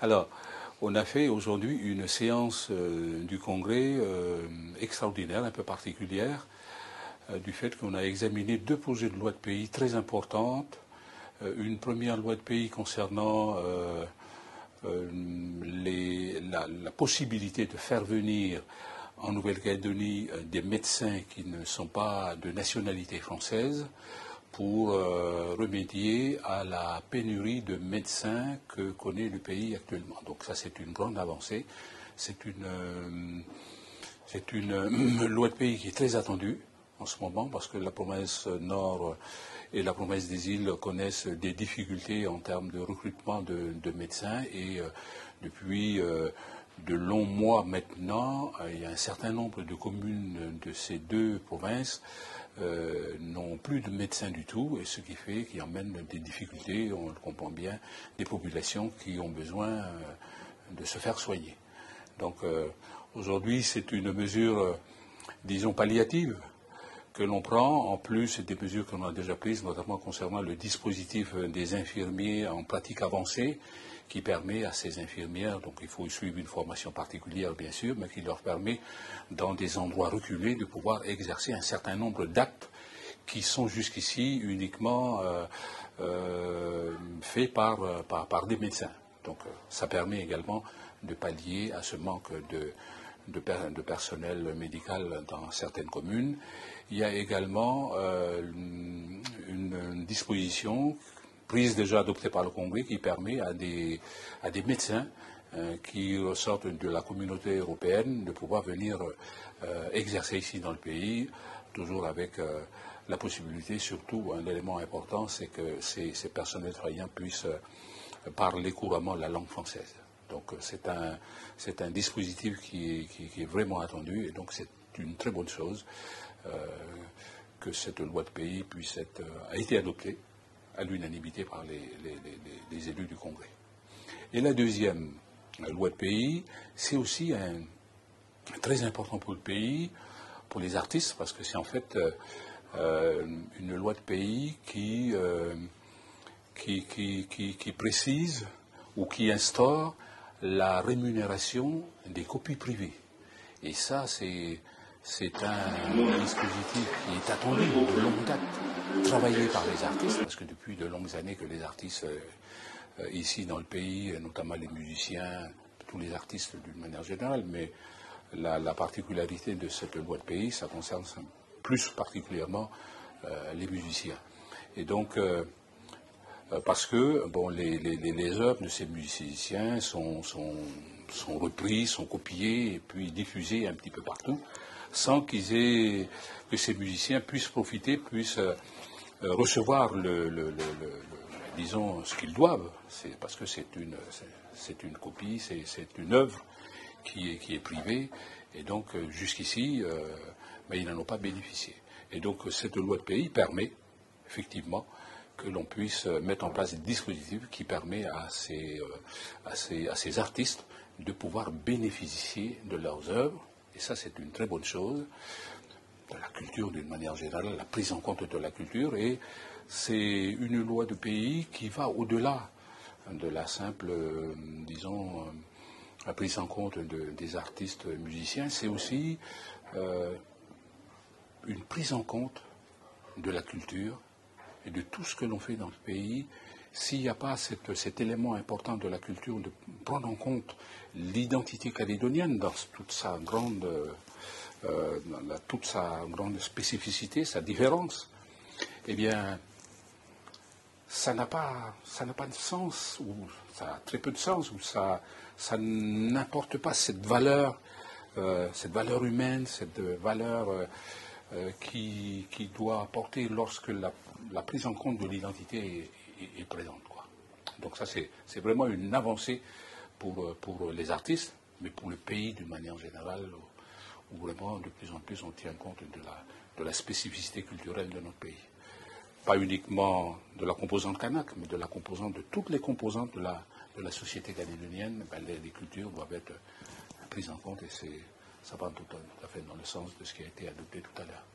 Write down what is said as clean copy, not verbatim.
Alors, on a fait aujourd'hui une séance du Congrès extraordinaire, un peu particulière, du fait qu'on a examiné deux projets de loi de pays très importantes. Une première loi de pays concernant la possibilité de faire venir en Nouvelle-Calédonie des médecins qui ne sont pas de nationalité française pour remédier à la pénurie de médecins que connaît le pays actuellement. Donc ça, c'est une grande avancée. C'est une loi de pays qui est très attendue en ce moment parce que la province Nord et la province des îles connaissent des difficultés en termes de recrutement de médecins et depuis de longs mois maintenant, il y a un certain nombre de communes de ces deux provinces n'ont plus de médecins du tout, et ce qui fait qu'il emmène des difficultés, on le comprend bien, des populations qui ont besoin de se faire soigner. Donc aujourd'hui, c'est une mesure, disons, palliative que l'on prend, en plus des mesures qu'on a déjà prises, notamment concernant le dispositif des infirmiers en pratique avancée, qui permet à ces infirmières, donc il faut suivre une formation particulière bien sûr, mais qui leur permet dans des endroits reculés de pouvoir exercer un certain nombre d'actes qui sont jusqu'ici uniquement faits par des médecins. Donc ça permet également de pallier à ce manque de personnel médical dans certaines communes. Il y a également une disposition prise déjà adoptée par le Congrès qui permet à des médecins qui ressortent de la communauté européenne de pouvoir venir exercer ici dans le pays, toujours avec la possibilité, surtout un élément important, c'est que ces personnels travaillants puissent parler couramment la langue française. Donc c'est un dispositif qui est vraiment attendu et donc c'est une très bonne chose que cette loi de pays a été adoptée à l'unanimité par les élus du Congrès. Et la deuxième loi de pays, c'est aussi très important pour le pays, pour les artistes, parce que c'est en fait une loi de pays qui précise ou qui instaure la rémunération des copies privées. Et ça, c'est un dispositif qui est attendu de longue date, travaillé par les artistes, parce que depuis de longues années que les artistes ici dans le pays, notamment les musiciens, tous les artistes d'une manière générale, mais la particularité de cette loi de pays, ça concerne plus particulièrement les musiciens. Et donc, parce que bon, les œuvres de ces musiciens sont reprises, sont copiées et puis diffusées un petit peu partout, sans que ces musiciens puissent profiter, puissent recevoir disons, ce qu'ils doivent. Parce que c'est une copie, c'est une œuvre qui est privée, et donc jusqu'ici, ils n'en ont pas bénéficié. Et donc cette loi de pays permet effectivement que l'on puisse mettre en place des dispositifs qui permettent à ces artistes de pouvoir bénéficier de leurs œuvres. Et ça, c'est une très bonne chose, de la culture d'une manière générale, la prise en compte de la culture. Et c'est une loi de pays qui va au-delà de la simple, disons, la prise en compte des artistes musiciens. C'est aussi une prise en compte de la culture et de tout ce que l'on fait dans le pays. S'il n'y a pas cet élément important de la culture, de prendre en compte l'identité calédonienne dans toute sa grande spécificité, sa différence, eh bien, ça n'a pas de sens, ou ça a très peu de sens, ou ça n'apporte pas cette valeur humaine, cette valeur qui doit apporter lorsque la prise en compte de l'identité est présente, quoi. Donc ça, c'est vraiment une avancée pour les artistes, mais pour le pays d'une manière générale, où vraiment de plus en plus on tient compte de la spécificité culturelle de notre pays. Pas uniquement de la composante kanak, mais de toutes les composantes de la société calédonienne. Les cultures doivent être prises en compte, et ça va tout à fait dans le sens de ce qui a été adopté tout à l'heure.